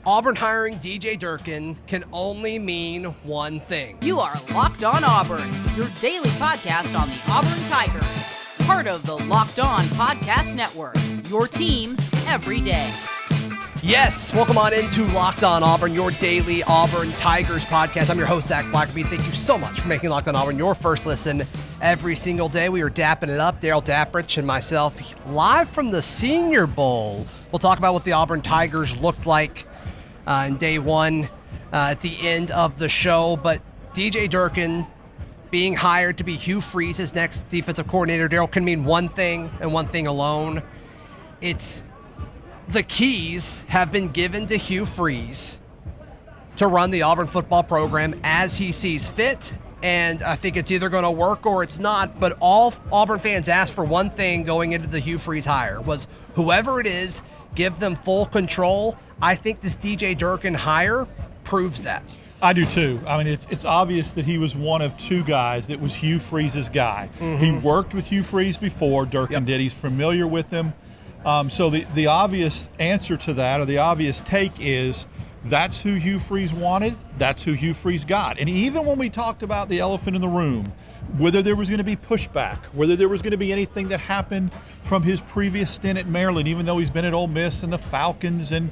Auburn hiring DJ Durkin can only mean one thing. You are Locked On Auburn, your daily podcast on the Auburn Tigers. Part of the Locked On Podcast Network, your team every day. Yes, welcome on into Locked On Auburn, your daily Auburn Tigers podcast. I'm your host, Zach Blackerby. Thank you so much for making Locked On Auburn your first listen every single day. We are dapping it up, Darrell, Dapprich, and myself, live from the Senior Bowl. We'll talk about what the Auburn Tigers looked like in day one at the end of the show. But DJ Durkin being hired to be Hugh Freeze's next defensive coordinator, Darrell, can mean one thing and one thing alone. It's the keys have been given to Hugh Freeze to run the Auburn football program as he sees fit. And I think it's either going to work or it's not. But all Auburn fans asked for one thing going into the Hugh Freeze hire was whoever it is, give them full control. I think this DJ Durkin hire proves that. I do too. I mean, it's obvious that he was one of two guys that was Hugh Freeze's guy. He worked with Hugh Freeze before, Durkin did. He's familiar with him. So the obvious answer to that, or the obvious take is, that's who Hugh Freeze wanted, that's who Hugh Freeze got. And even when we talked about the elephant in the room, whether there was going to be pushback, whether there was going to be anything that happened from his previous stint at Maryland, even though he's been at Ole Miss and the Falcons and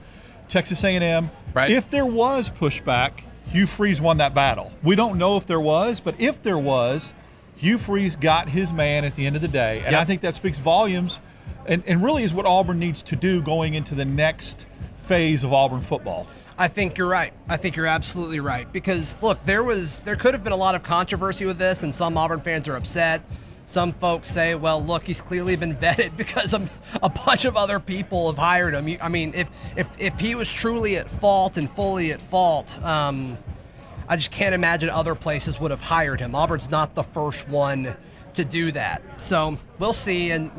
Texas A&M, if there was pushback, Hugh Freeze won that battle. We don't know if there was, but if there was, Hugh Freeze got his man at the end of the day. And I think that speaks volumes and really is what Auburn needs to do going into the next phase of Auburn football. I think you're right. I think you're absolutely right. Because, look, there could have been a lot of controversy with this, and some Auburn fans are upset. Some folks say, well, look, he's clearly been vetted because a bunch of other people have hired him. I mean, if he was truly at fault and fully at fault, I just can't imagine other places would have hired him. Auburn's not the first one to do that. So we'll see. And,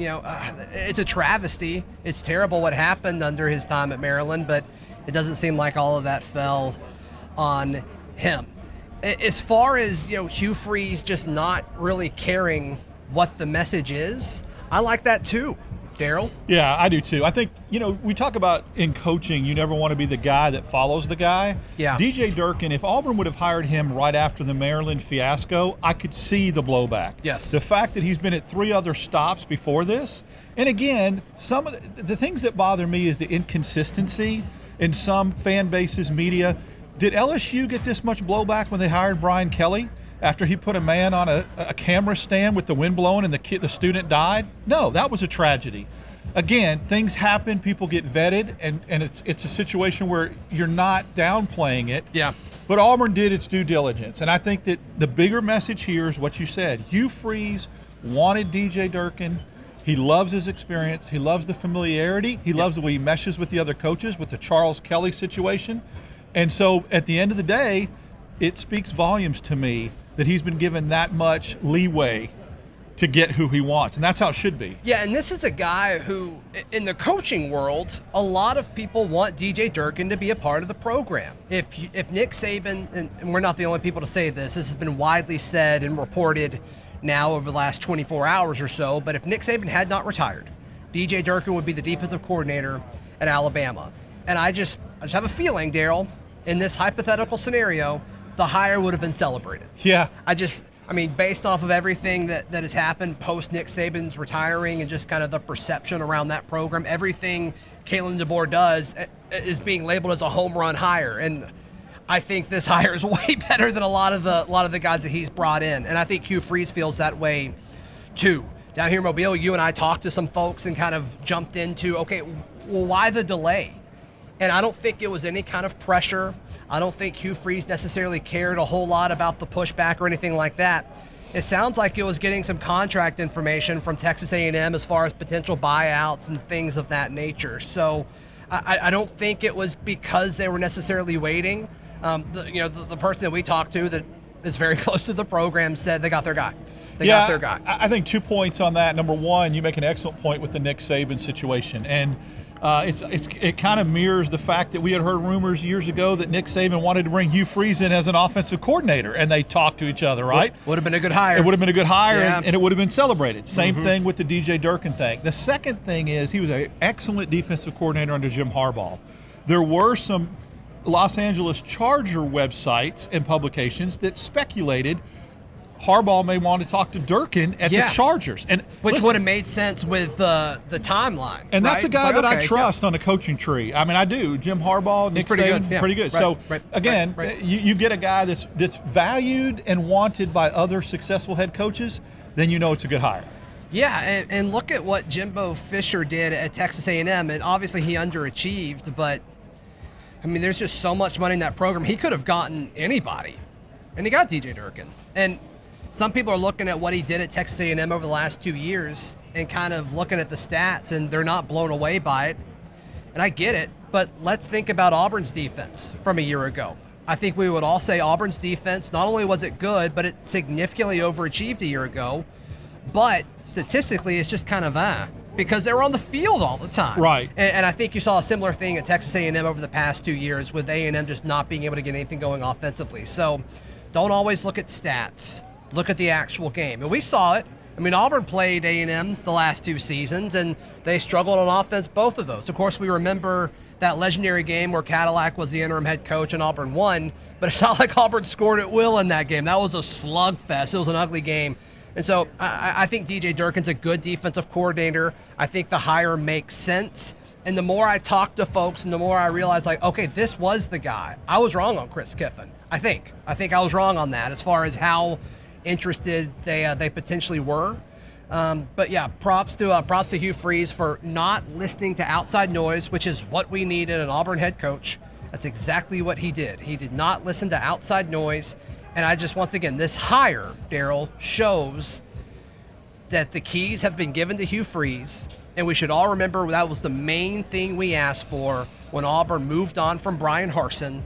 it's a travesty. It's terrible what happened under his time at Maryland, but it doesn't seem like all of that fell on him. As far as, Hugh Freeze just not really caring what the message is, I like that too, Darrell. Yeah, I do too. I think, we talk about in coaching, you never want to be the guy that follows the guy. Yeah. DJ Durkin, if Auburn would have hired him right after the Maryland fiasco, I could see the blowback. Yes. The fact that he's been at 3 other stops before this. And again, some of the things that bother me is the inconsistency in some fan bases, media. Did LSU get this much blowback when they hired Brian Kelly after he put a man on a camera stand with the wind blowing and the student died? No, that was a tragedy. Again, things happen, people get vetted, and it's a situation where you're not downplaying it. Yeah. But Auburn did its due diligence, and I think that the bigger message here is what you said. Hugh Freeze wanted DJ Durkin. He loves his experience. He loves the familiarity. He loves the way he meshes with the other coaches, with the Charles Kelly situation. And so at the end of the day, it speaks volumes to me that he's been given that much leeway to get who he wants. And that's how it should be. Yeah, and this is a guy who, in the coaching world, a lot of people want DJ Durkin to be a part of the program. If Nick Saban, and we're not the only people to say this has been widely said and reported now over the last 24 hours or so, but if Nick Saban had not retired, DJ Durkin would be the defensive coordinator at Alabama. And I just have a feeling, Darrell, in this hypothetical scenario, the hire would have been celebrated. Yeah. Based off of everything that has happened post Nick Saban's retiring and just kind of the perception around that program, everything Kalen DeBoer does is being labeled as a home run hire. And I think this hire is way better than a lot of the guys that he's brought in. And I think Hugh Freeze feels that way too. Down here in Mobile, you and I talked to some folks and kind of jumped into, okay, well, why the delay? And I don't think it was any kind of pressure. I don't think Hugh Freeze necessarily cared a whole lot about the pushback or anything like that. It sounds like it was getting some contract information from Texas A&M as far as potential buyouts and things of that nature. So I don't think it was because they were necessarily waiting. The person that we talked to that is very close to the program said they got their guy. They got their guy. I think 2 points on that. Number one, you make an excellent point with the Nick Saban situation. And it kind of mirrors the fact that we had heard rumors years ago that Nick Saban wanted to bring Hugh Freeze in as an offensive coordinator, and they talked to each other, right? Would have been a good hire. It would have been a good hire, Yeah. and it would have been celebrated. Same thing with the DJ Durkin thing. The second thing is he was an excellent defensive coordinator under Jim Harbaugh. There were some Los Angeles Charger websites and publications that speculated Harbaugh may want to talk to Durkin at the Chargers. Which would have made sense with the timeline. And that's right? a guy that I trust on the coaching tree. I mean, I do. Jim Harbaugh, Nick Saban, pretty good. You get a guy that's valued and wanted by other successful head coaches, then you know it's a good hire. Yeah, and look at what Jimbo Fisher did at Texas A&M, and obviously he underachieved, but, I mean, there's just so much money in that program. He could have gotten anybody, and he got DJ Durkin. And some people are looking at what he did at Texas A&M over the last 2 years and kind of looking at the stats, and they're not blown away by it. And I get it, but let's think about Auburn's defense from a year ago. I think we would all say Auburn's defense, not only was it good, but it significantly overachieved a year ago. But statistically, it's just kind of because they were on the field all the time. Right. And I think you saw a similar thing at Texas A&M over the past 2 years with A&M just not being able to get anything going offensively. So don't always look at stats. Look at the actual game. And we saw it. I mean, Auburn played A&M the last 2 seasons, and they struggled on offense both of those. Of course, we remember that legendary game where Cadillac was the interim head coach and Auburn won, but it's not like Auburn scored at will in that game. That was a slugfest. It was an ugly game. And so I think DJ Durkin's a good defensive coordinator. I think the hire makes sense. And the more I talk to folks and the more I realize, like, okay, this was the guy. I was wrong on Chris Kiffin, I think. I think I was wrong on that as far as how interested they potentially were. But yeah, props to Hugh Freeze for not listening to outside noise, which is what we need in an Auburn head coach. That's exactly what he did. He did not listen to outside noise. And I just, once again, this hire, Darrell, shows that the keys have been given to Hugh Freeze, and we should all remember that was the main thing we asked for when Auburn moved on from Brian Harsin.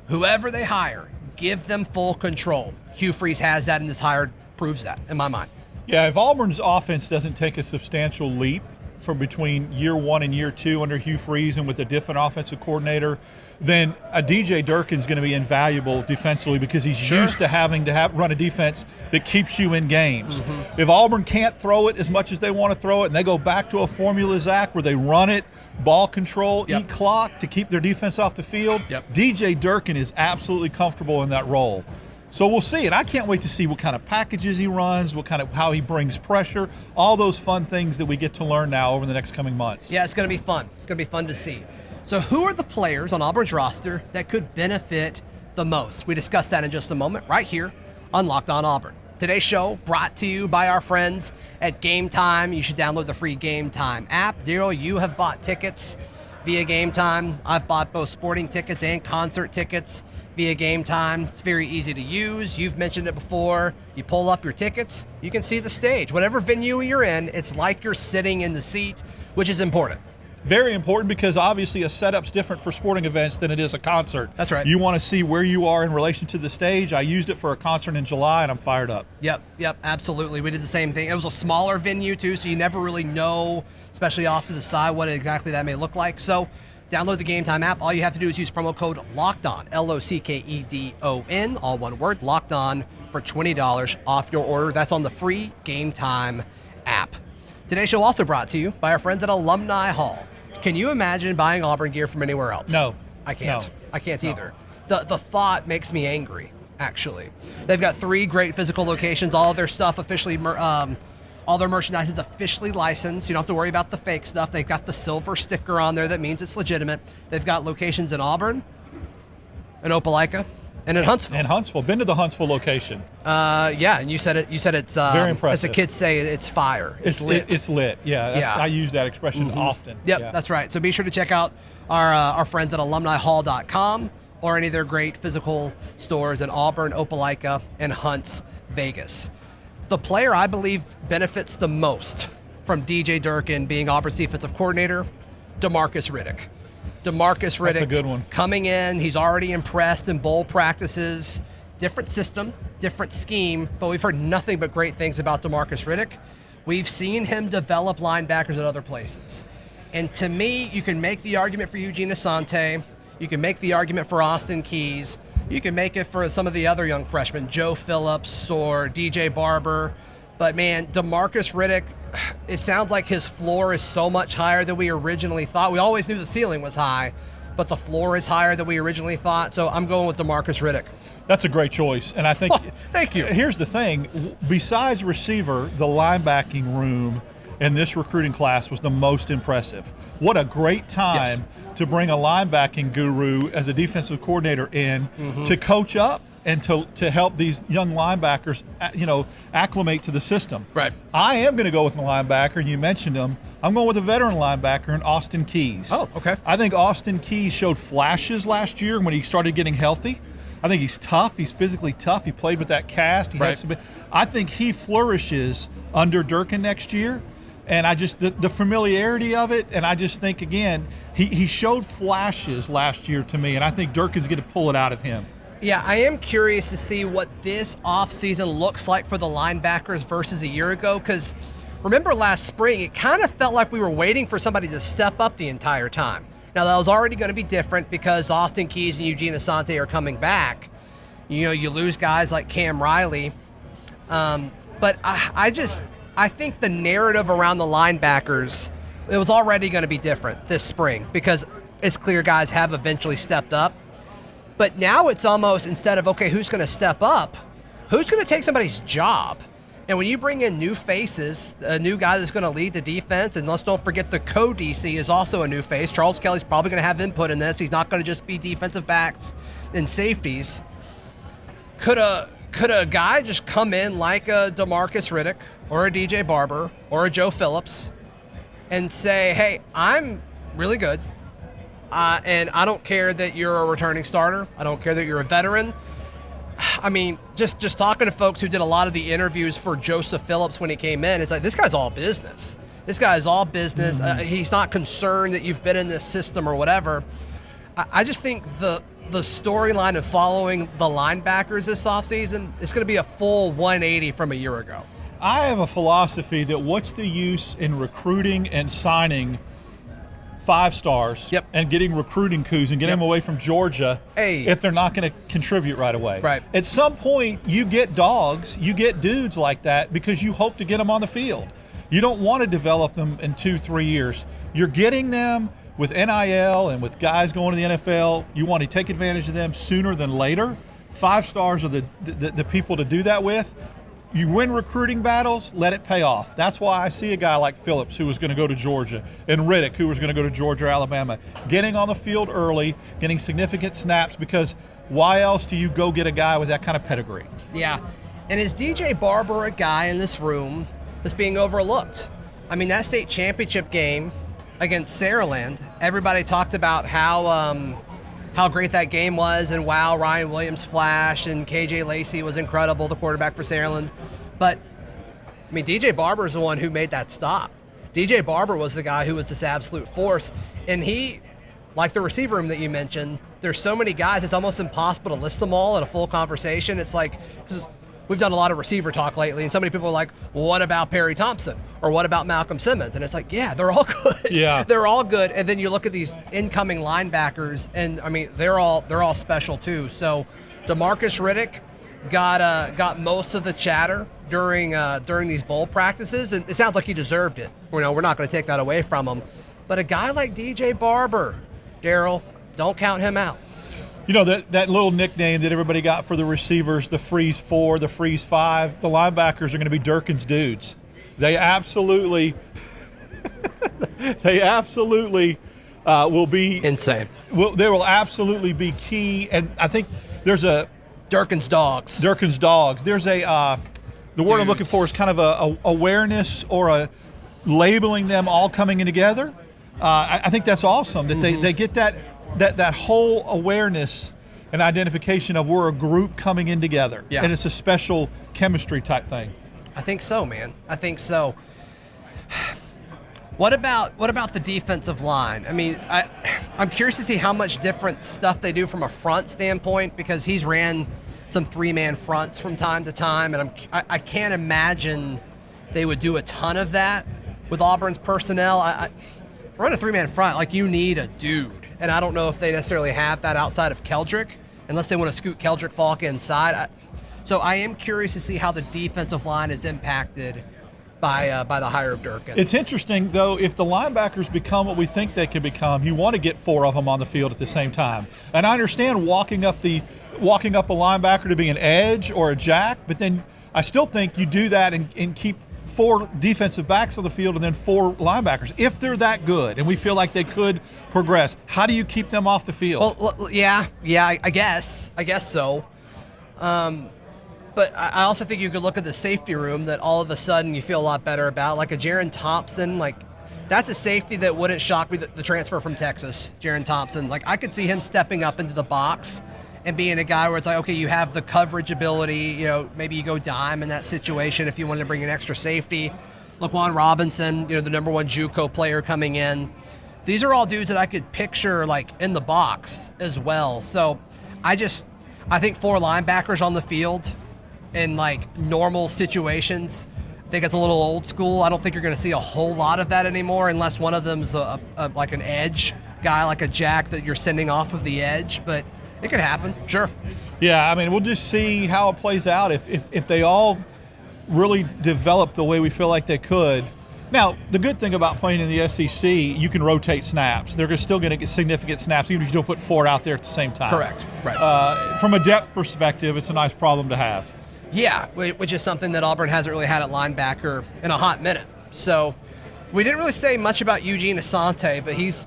Whoever they hire, give them full control. Hugh Freeze has that, and this hire proves that, in my mind. Yeah, if Auburn's offense doesn't take a substantial leap from between year 1 and year 2 under Hugh Freeze and with a different offensive coordinator, then a DJ Durkin's going to be invaluable defensively because he's used to having to run a defense that keeps you in games. Mm-hmm. If Auburn can't throw it as much as they want to throw it and they go back to a formula, Zach, where they run it, ball control, eat clock to keep their defense off the field, DJ Durkin is absolutely comfortable in that role. So we'll see, and I can't wait to see what kind of packages he runs, how he brings pressure, all those fun things that we get to learn now over the next coming months. Yeah, it's going to be fun. It's going to be fun to see. So who are the players on Auburn's roster that could benefit the most? We discuss that in just a moment right here on Locked On Auburn. Today's show brought to you by our friends at Game Time. You should download the free Game Time app. Darrell, you have bought tickets via Game Time. I've bought both sporting tickets and concert tickets via Game Time. It's very easy to use. You've mentioned it before. You pull up your tickets, you can see the stage. Whatever venue you're in, it's like you're sitting in the seat, which is important. Very important because obviously a setup's different for sporting events than it is a concert. That's right. You want to see where you are in relation to the stage. I used it for a concert in July, and I'm fired up. Yep, absolutely. We did the same thing. It was a smaller venue, too, so you never really know, especially off to the side, what exactly that may look like. So download the Game Time app. All you have to do is use promo code LOCKEDON, LOCKEDON, all one word, Locked On, for $20 off your order. That's on the free Game Time app. Today's show also brought to you by our friends at Alumni Hall. Can you imagine buying Auburn gear from anywhere else? No. I can't. No. I can't either. The thought makes me angry, actually. They've got 3 great physical locations. All of their stuff officially, all their merchandise is officially licensed. You don't have to worry about the fake stuff. They've got the silver sticker on there that means it's legitimate. They've got locations in Auburn, in Opelika, and in Huntsville. And Huntsville. Been to the Huntsville location. Yeah, and you said it's very impressive. As the kids say, it's fire. It's lit. It's lit. Yeah. I use that expression often. Yep, yeah. That's right. So be sure to check out our friends at alumnihall.com or any of their great physical stores in Auburn, Opelika, and Hunts, Vegas. The player I believe benefits the most from DJ Durkin being Auburn's defensive coordinator, DeMarcus Riddick. DeMarcus Riddick. That's a good one. Coming in, he's already impressed in bowl practices. Different system, different scheme, but we've heard nothing but great things about DeMarcus Riddick. We've seen him develop linebackers at other places. And to me, you can make the argument for Eugene Asante. You can make the argument for Austin Keys. You can make it for some of the other young freshmen, Joe Phillips or DJ Barber. But man, DeMarcus Riddick, it sounds like his floor is so much higher than we originally thought. We always knew the ceiling was high, but the floor is higher than we originally thought. So I'm going with DeMarcus Riddick. That's a great choice. And I think thank you. Here's the thing. Besides receiver, the linebacking room in this recruiting class was the most impressive. What a great time to bring a linebacking guru as a defensive coordinator in to coach up and to help these young linebackers, acclimate to the system. Right. I am going to go with the linebacker, and you mentioned him. I'm going with a veteran linebacker in Austin Keys. Oh, okay. I think Austin Keys showed flashes last year when he started getting healthy. I think he's tough. He's physically tough. He played with that cast. I think he flourishes under Durkin next year. And I just, the familiarity of it, and I just think, again, he showed flashes last year to me, and I think Durkin's going to pull it out of him. Yeah, I am curious to see what this offseason looks like for the linebackers versus a year ago, because remember last spring, it kind of felt like we were waiting for somebody to step up the entire time. Now, that was already going to be different because Austin Keys and Eugene Asante are coming back. You lose guys like Cam Riley. But I think the narrative around the linebackers, it was already going to be different this spring because it's clear guys have eventually stepped up. But now it's almost, instead of, okay, who's going to step up, who's going to take somebody's job? And when you bring in new faces, a new guy that's going to lead the defense, and let's don't forget the co-DC is also a new face. Charles Kelly's probably going to have input in this. He's not going to just be defensive backs and safeties. Could a guy just come in like a DeMarcus Riddick or a DJ Barber or a Joe Phillips and say, hey, I'm really good, and I don't care that you're a returning starter. I don't care that you're a veteran. I mean, just talking to folks who did a lot of the interviews for Joseph Phillips when he came in, it's like, this guy's all business. This guy is all business. He's not concerned that you've been in this system or whatever. I just think the storyline of following the linebackers this offseason is going to be a full 180 from a year ago. I have a philosophy that what's the use in recruiting and signing 5 stars and getting recruiting coups and getting them away from Georgia if they're not going to contribute right away. Right. At some point, you get dogs, you get dudes like that because you hope to get them on the field. You don't want to develop them in 2-3 years. You're getting them with NIL and with guys going to the NFL. You want to take advantage of them sooner than later. 5 stars are the people to do that with. You win recruiting battles, let it pay off. That's why I see a guy like Phillips who was going to go to Georgia and Riddick who was going to go to Georgia or Alabama, getting on the field early, getting significant snaps, because why else do you go get a guy with that kind of pedigree? Yeah. And is DJ Barber a guy in this room that's being overlooked? I mean, that state championship game against Saraland, everybody talked about how great that game was, and wow, Ryan Williams flashed, and KJ Lacey was incredible, the quarterback for Saraland. But, I mean, DJ Barber is the one who made that stop. DJ Barber was the guy who was this absolute force, and he, like the receiver room that you mentioned, there's so many guys, it's almost impossible to list them all in a full conversation. It's like, because we've done a lot of receiver talk lately, and so many people are like, well, what about Perry Thompson? Or what about Malcolm Simmons? And it's like, yeah, they're all good. Yeah. They're all good. And then you look at these incoming linebackers, and, I mean, they're all special too. So DeMarcus Riddick got most of the chatter during these bowl practices, and it sounds like he deserved it. We're not going to take that away from him. But a guy like DJ Barber, Darrell, don't count him out. You know, that little nickname that everybody got for the receivers, the Freeze 4, the Freeze 5, the linebackers are going to be Durkin's dudes. They absolutely will be insane. They will absolutely be key. And I think there's a Durkin's dogs. There's the word I'm looking for is kind of a awareness or a labeling them all coming in together. I think that's awesome that they get that whole awareness and identification of we're a group coming in together. Yeah. And it's a special chemistry type thing. I think so, man. I think so. What about the defensive line? I mean, I'm curious to see how much different stuff they do from a front standpoint, because he's ran some 3-man fronts from time to time, and I can't imagine they would do a ton of that with Auburn's personnel. Run a 3-man front, like, you need a dude, and I don't know if they necessarily have that outside of Keldrick, unless they want to scoot Keldrick Falk inside. So I am curious to see how the defensive line is impacted by the hire of Durkin. It's interesting, though, if the linebackers become what we think they can become, you want to get 4 of them on the field at the same time. And I understand walking up a linebacker to be an edge or a jack, but then I still think you do that and keep 4 defensive backs on the field and then 4 linebackers. If they're that good and we feel like they could progress, how do you keep them off the field? Well, yeah, I guess so. But I also think you could look at the safety room that all of a sudden you feel a lot better about, like a Jaron Thompson. Like, that's a safety that wouldn't shock me, the transfer from Texas, Jaron Thompson. Like, I could see him stepping up into the box and being a guy where it's like, okay, you have the coverage ability, maybe you go dime in that situation if you wanted to bring an extra safety. Laquan Robinson, the number 1 JUCO player coming in. These are all dudes that I could picture, like, in the box as well. So I think 4 linebackers on the field in, like, normal situations, I think it's a little old school. I don't think you're going to see a whole lot of that anymore unless one of them's like an edge guy, like a jack that you're sending off of the edge. But it could happen, sure. Yeah, I mean, we'll just see how it plays out. If they all really develop the way we feel like they could. Now, the good thing about playing in the SEC, you can rotate snaps. They're still going to get significant snaps, even if you don't put 4 out there at the same time. Correct, right. From a depth perspective, it's a nice problem to have. Yeah, which is something that Auburn hasn't really had at linebacker in a hot minute. So we didn't really say much about Eugene Asante, but he's,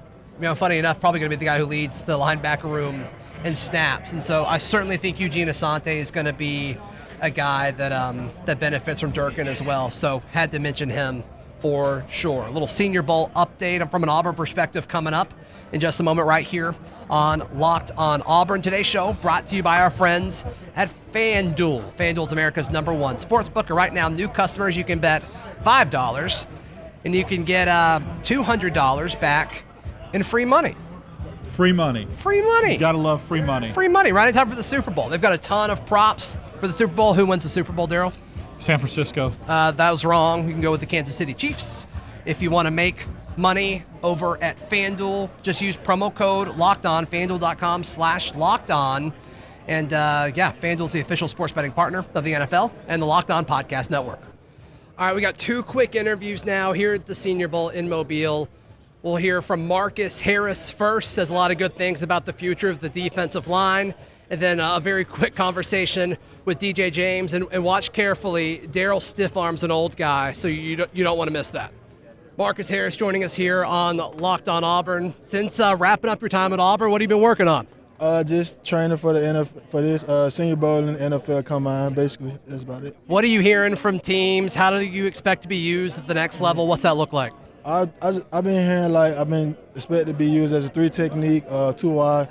funny enough, probably going to be the guy who leads the linebacker room in snaps. And so I certainly think Eugene Asante is going to be a guy that benefits from Durkin as well. So had to mention him for sure. A little Senior Bowl update from an Auburn perspective coming up in just a moment right here on Locked On Auburn. Today's show brought to you by our friends at FanDuel. FanDuel's America's #1 sportsbook. Right now, new customers, you can bet $5 and you can get $200 back in free money. Free money. Free money. You gotta love free money. Free money right in time for the Super Bowl. They've got a ton of props for the Super Bowl. Who wins the Super Bowl, Darrell? San Francisco. That was wrong. You can go with the Kansas City Chiefs. If you want to make money over at FanDuel, just use promo code LOCKEDON, FanDuel.com/LockedOn. And FanDuel's the official sports betting partner of the NFL and the Locked On Podcast Network. All right, we got 2 quick interviews now here at the Senior Bowl in Mobile. We'll hear from Marcus Harris first, says a lot of good things about the future of the defensive line. And then a very quick conversation with DJ James. And watch carefully, Darrell stiff arms an old guy, so you don't want to miss that. Marcus Harris joining us here on Locked On Auburn. Since wrapping up your time at Auburn, what have you been working on? Just training for the NFL, for this Senior Bowl and NFL combine. Basically, that's about it. What are you hearing from teams? How do you expect to be used at the next level? What's that look like? I've been hearing I've been expected to be used as a 3 technique, 2 wide,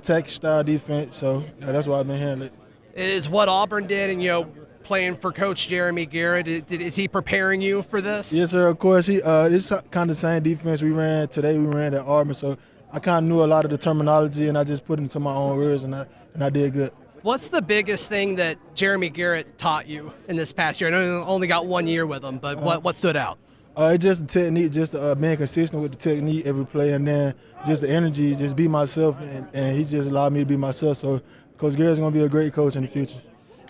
tech style defense. So that's what I've been hearing. Is what Auburn did, and playing for Coach Jeremy Garrett, is he preparing you for this? Yes, sir. Of course, this is kind of the same defense we ran today. We ran at Auburn, so I kind of knew a lot of the terminology, and I just put it into my own words, and I did good. What's the biggest thing that Jeremy Garrett taught you in this past year? I know you only got 1 year with him, but what stood out? It's just the technique, just being consistent with the technique every play, and then just the energy, just be myself, and he just allowed me to be myself. So Coach Garrett's going to be a great coach in the future.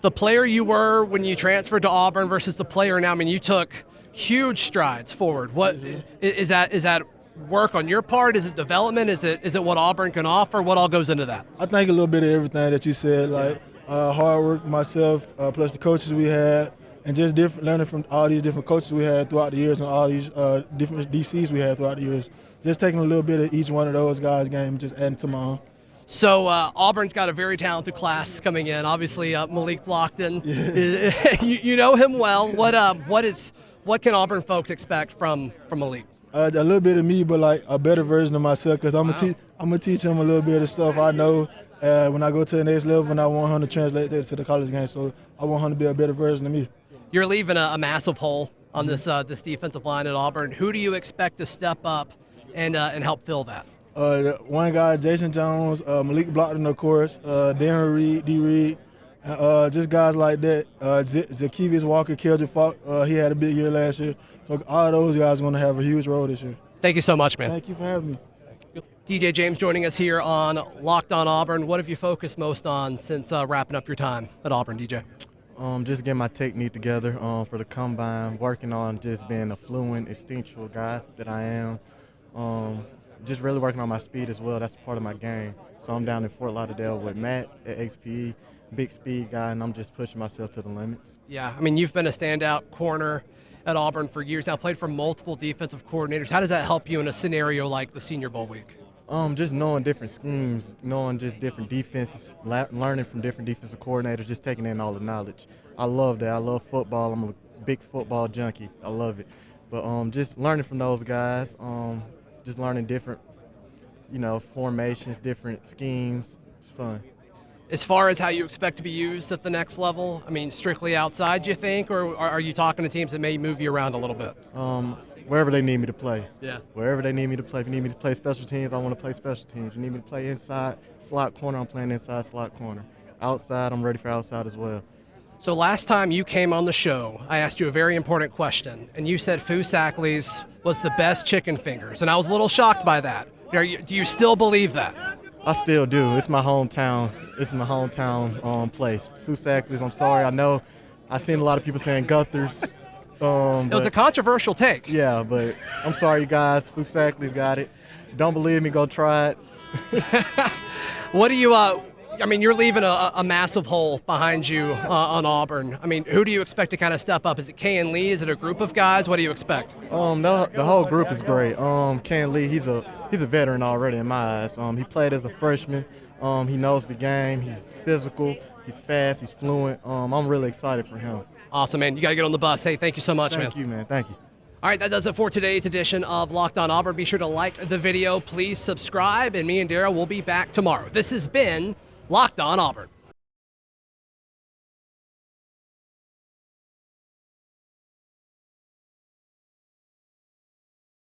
The player you were when you transferred to Auburn versus the player now, I mean, you took huge strides forward. What is that? Is that work on your part? Is it development? Is it what Auburn can offer? What all goes into that? I think a little bit of everything that you said, hard work myself, plus the coaches we had, and just learning from all these different coaches we had throughout the years and all these different DCs we had throughout the years. Just taking a little bit of each one of those guys' game and just adding to my own. So Auburn's got a very talented class coming in. Obviously, Malik Blockton, you know him well. What can Auburn folks expect from Malik? A little bit of me, but a better version of myself, because I'm gonna teach him a little bit of stuff I know when I go to the next level, and I want him to translate that to the college game. So I want him to be a better version of me. You're leaving a massive hole on this defensive line at Auburn. Who do you expect to step up and help fill that? One guy, Jason Jones, Malik Blockton, of course, Darren Reed, D. Reed, just guys like that. Zackevius Walker, Keldrick Falk, he had a big year last year. So all those guys are going to have a huge role this year. Thank you so much, man. Thank you for having me. DJ James joining us here on Locked On Auburn. What have you focused most on since wrapping up your time at Auburn, DJ? Just getting my technique together for the combine, working on just being a fluent, instinctual guy that I am. Just really working on my speed as well. That's part of my game. So I'm down in Fort Lauderdale with Matt at HPE, big speed guy, and I'm just pushing myself to the limits. Yeah, I mean, you've been a standout corner at Auburn for years now, played for multiple defensive coordinators. How does that help you in a scenario like the Senior Bowl week? Just knowing different schemes, knowing just different defenses, learning from different defensive coordinators, just taking in all the knowledge. I love that. I love football. I'm a big football junkie. I love it. But just learning from those guys, just learning different, formations, different schemes. It's fun. As far as how you expect to be used at the next level, I mean, strictly outside, do you think, or are you talking to teams that may move you around a little bit? Wherever they need me to play. Yeah. Wherever they need me to play. If you need me to play special teams, I want to play special teams. If you need me to play inside slot corner, I'm playing inside slot corner. Outside, I'm ready for outside as well. So last time you came on the show, I asked you a very important question, and you said Foosackly's was the best chicken fingers, and I was a little shocked by that. Do you still believe that? I still do. It's my hometown. It's my hometown place. Foosackly's, I'm sorry. I know I've seen a lot of people saying Guther's. It was a controversial take. Yeah, but I'm sorry, you guys. Foosackly's got it. Don't believe me, go try it. What do you you're leaving a massive hole behind you on Auburn. I mean, who do you expect to kind of step up? Is it Kay and Lee? Is it a group of guys? What do you expect? The whole group is great. Kay and Lee, he's a veteran already in my eyes. He played as a freshman. He knows the game. He's physical. He's fast. He's fluent. I'm really excited for him. Awesome, man. You got to get on the bus. Hey, thank you so much, man. Thank you, man. Thank you. All right, that does it for today's edition of Locked On Auburn. Be sure to like the video. Please subscribe, and me and Darrell will be back tomorrow. This has been Locked On Auburn.